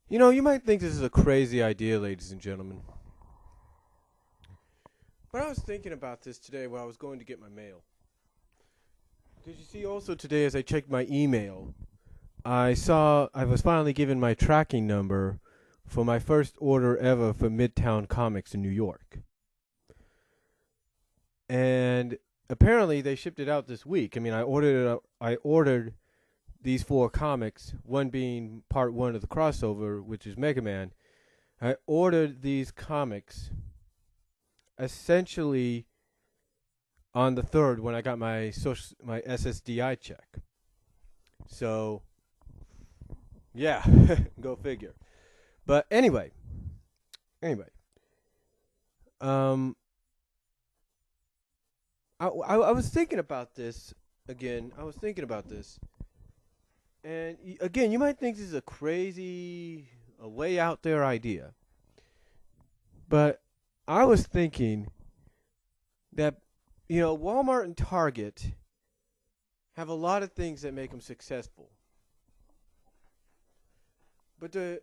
You know, you might think this is a crazy idea, ladies and gentlemen. But I was thinking about this today while I was going to get my mail. Because you see, also today as I checked my email, I saw I was finally given my tracking number for my first order ever for Midtown Comics in New York. And apparently they shipped it out this week. I mean, I ordered these four comics, one being part one of the crossover, which is Mega Man. I ordered these comics essentially on the 3rd when I got my SSDI check. So, yeah, go figure. But anyway, um, I was thinking about this again. I was thinking about this, and again, you might think this is a crazy, a way out there idea, but I was thinking that Walmart and Target have a lot of things that make them successful. But the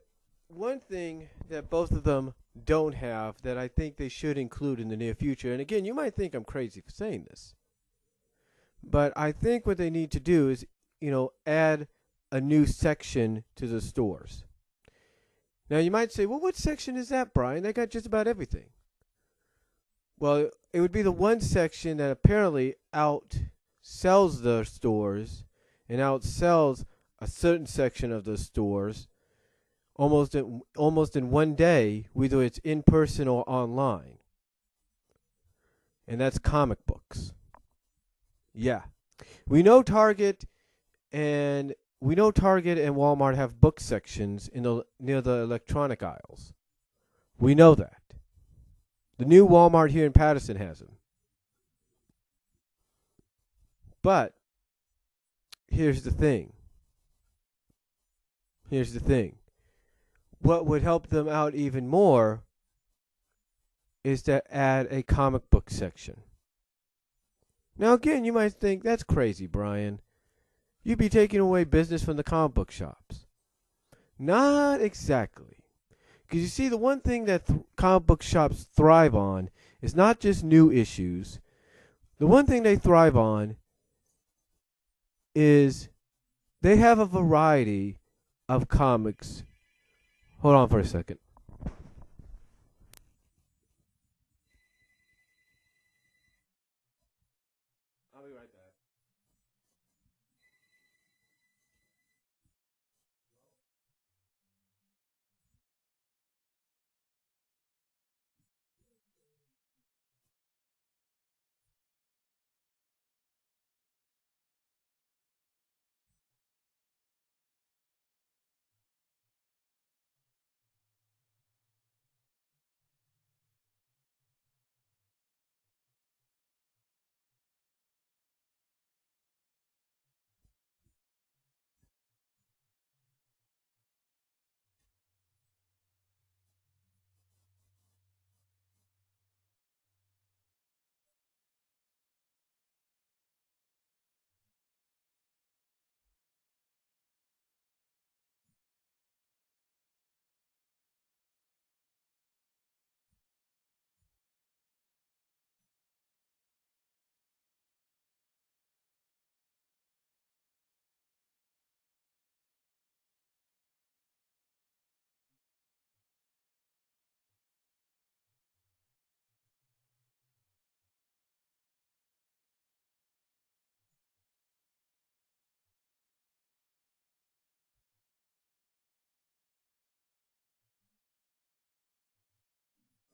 one thing that both of them don't have that I think they should include in the near future, and again, you might think I'm crazy for saying this, but I think what they need to do is, add a new section to the stores. Now, you might say, well, what section is that, Brian? They got just about everything. Well, it would be the one section that apparently outsells the stores and outsells a certain section of the stores almost in one day, whether it's in person or online. And that's comic books. Yeah. We know Target and Walmart have book sections near the electronic aisles. We know that. The new Walmart here in Patterson has them. But here's the thing. What would help them out even more is to add a comic book section. Now, again, you might think, that's crazy, Brian. You'd be taking away business from the comic book shops. Not exactly. Because you see, the one thing that comic book shops thrive on is not just new issues. The one thing they thrive on is they have a variety of comics. Hold on for a second. I'll be right back.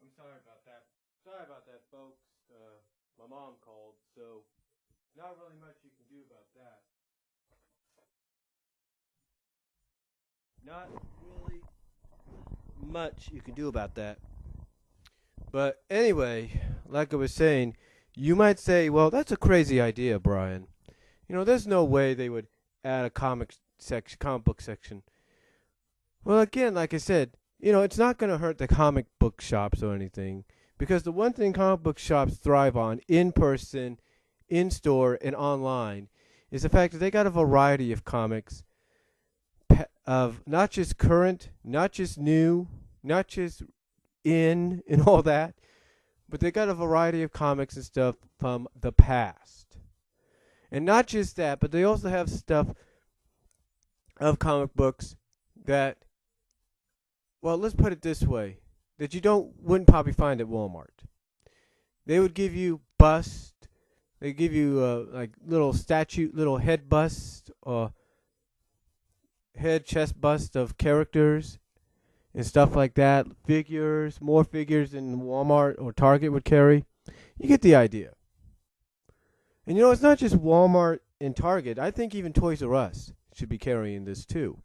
I'm sorry about that. Sorry about that, folks. My mom called, so not really much you can do about that. Not really much you can do about that. But anyway, like I was saying, you might say, well, that's a crazy idea, Brian. There's no way they would add a comic book section. Well, again, like I said, it's not going to hurt the comic book shops or anything because the one thing comic book shops thrive on in person, in store, and online is the fact that they got a variety of comics of not just current, not just new, not just in and all that, but they got a variety of comics and stuff from the past. And not just that, but they also have stuff of comic books that, well, let's put it this way, that you wouldn't probably find at Walmart. They would give you bust. They give you like little statue, little head bust or head chest bust of characters and stuff like that. Figures, more figures than Walmart or Target would carry. You get the idea. And you know, it's not just Walmart and Target. I think even Toys R Us should be carrying this too.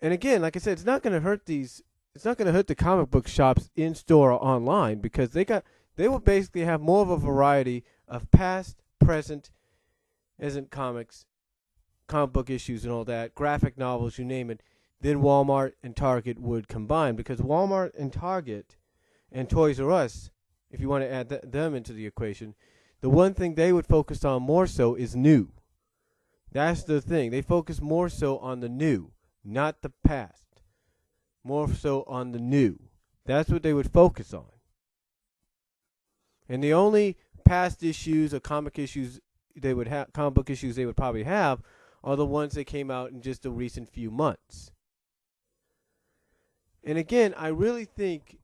And again, like I said, it's not going to hurt the comic book shops in store or online, because they will basically have more of a variety of past, present, comic book issues and all that, graphic novels, you name it, than Walmart and Target would combine. Because Walmart and Target and Toys R Us, if you want to add them into the equation, the one thing they would focus on more so is new. That's the thing. They focus more so on the new, not the past. More so on the new. That's what they would focus on. And the only past issues or comic book issues they would probably have are the ones that came out in just the recent few months. And again, I really think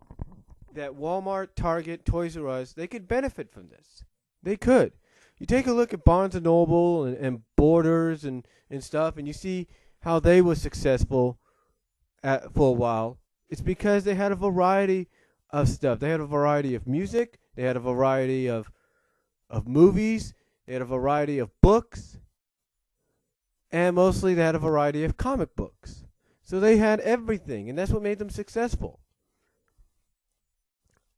that Walmart, Target, Toys R Us, they could benefit from this. They could. You take a look at Barnes & Noble and Borders and stuff, and you see how they were successful for a while. It's because they had a variety of stuff. They had a variety of music. They had a variety of movies. They had a variety of books. And mostly they had a variety of comic books. So they had everything, and that's what made them successful.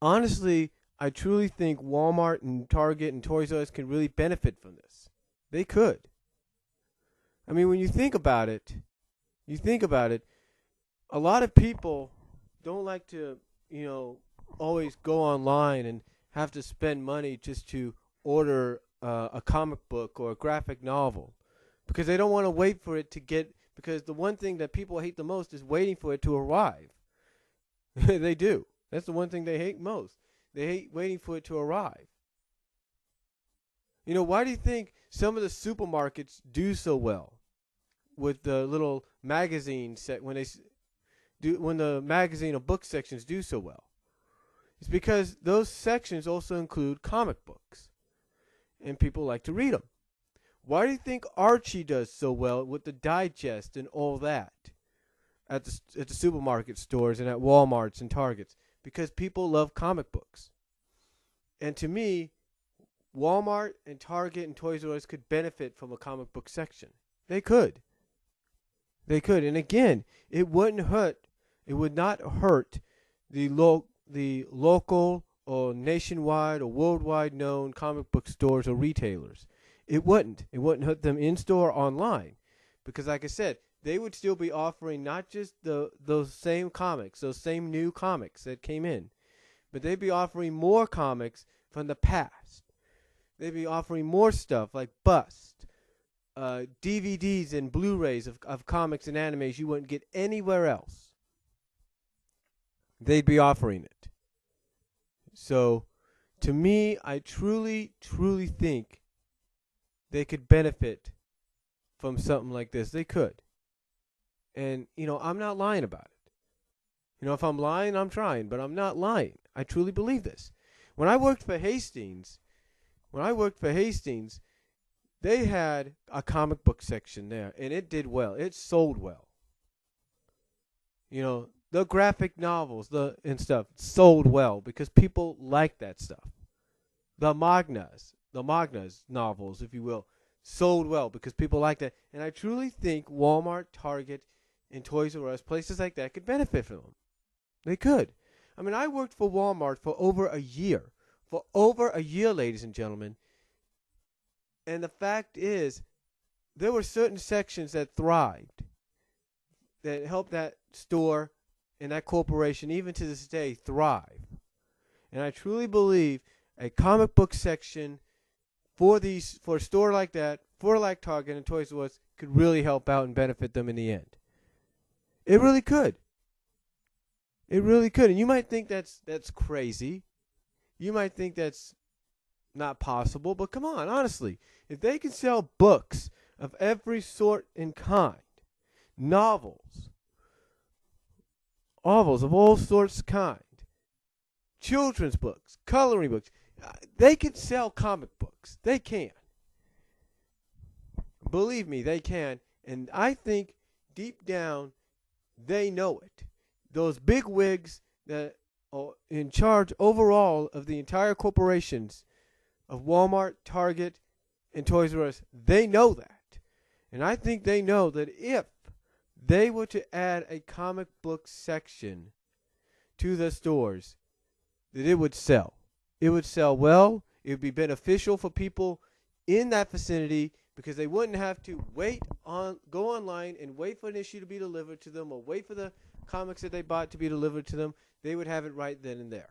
Honestly, I truly think Walmart and Target and Toys R Us can really benefit from this. They could. I mean, when you think about it, a lot of people don't like to, always go online and have to spend money just to order a comic book or a graphic novel, because they don't want to wait for it to get, because the one thing that people hate the most is waiting for it to arrive. They do. That's the one thing they hate most. They hate waiting for it to arrive. Why do you think some of the supermarkets do so well with the little magazine set when the magazine or book sections do so well? It's because those sections also include comic books, and people like to read them. Why do you think Archie does so well with the digest and all that at the supermarket stores and at Walmarts and Targets? Because people love comic books. And to me, Walmart and Target and Toys R Us could benefit from a comic book section. They could. And again, it would not hurt the local or nationwide or worldwide known comic book stores or retailers. It wouldn't hurt them in store or online, because like I said, they would still be offering not just those same comics, those same new comics that came in, but they'd be offering more comics from the past. They'd be offering more stuff like Bust, DVDs and Blu-rays of comics and animes you wouldn't get anywhere else. They'd be offering it. So, to me, I truly, truly think they could benefit from something like this. They could. And, I'm not lying about it. If I'm lying, I'm trying, but I'm not lying. I truly believe this. When I worked for Hastings, they had a comic book section there, and it did well. It sold well. The graphic novels and stuff sold well because people like that stuff. The mangas novels, if you will, sold well because people like that. And I truly think Walmart, Target, and Toys R Us, places like that, could benefit from them. They could. I mean, I worked for Walmart for over a year. Ladies and gentlemen. And the fact is, there were certain sections that thrived, that helped that store and that corporation, even to this day, thrive. And I truly believe a comic book section for a store like that, for like Target and Toys R Us, could really help out and benefit them in the end. It really could. It really could. And you might think that's crazy. You might think that's not possible, but come on, honestly. If they can sell books of every sort and kind, novels of all sorts of kind, children's books, coloring books, they can sell comic books. They can. Believe me, they can. And I think deep down, they know it. Those big wigs that are in charge overall of the entire corporations of Walmart, Target, and Toysrus, they know that. And I think they know that if they were to add a comic book section to the stores, that it would sell. It would sell well. It would be beneficial for people in that vicinity because they wouldn't have to go online and wait for an issue to be delivered to them or wait for the comics that they bought to be delivered to them. They would have it right then and there.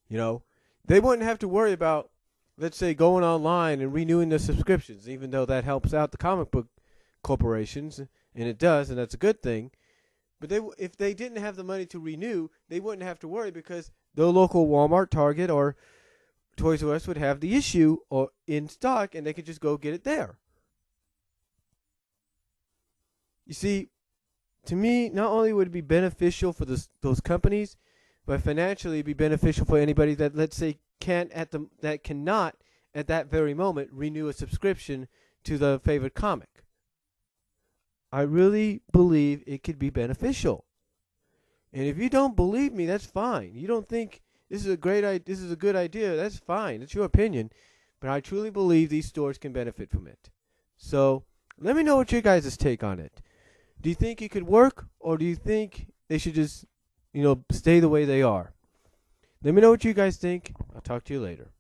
You know, they wouldn't have to worry about, let's say, going online and renewing their subscriptions, even though that helps out the comic book corporations, and it does, and that's a good thing. But if they didn't have the money to renew, they wouldn't have to worry because the local Walmart, Target, or Toys R Us would have the issue or in stock, and they could just go get it there. You see, to me, not only would it be beneficial for those companies, but financially it'd be beneficial for anybody that, let's say, that cannot at that very moment renew a subscription to the favorite comic. I really believe it could be beneficial. And if you don't believe me, that's fine. You don't think this is a good idea, that's fine. It's your opinion. But I truly believe these stores can benefit from it. So let me know what your guys' take on it. Do you think it could work, or do you think they should just, stay the way they are? Let me know what you guys think. I'll talk to you later.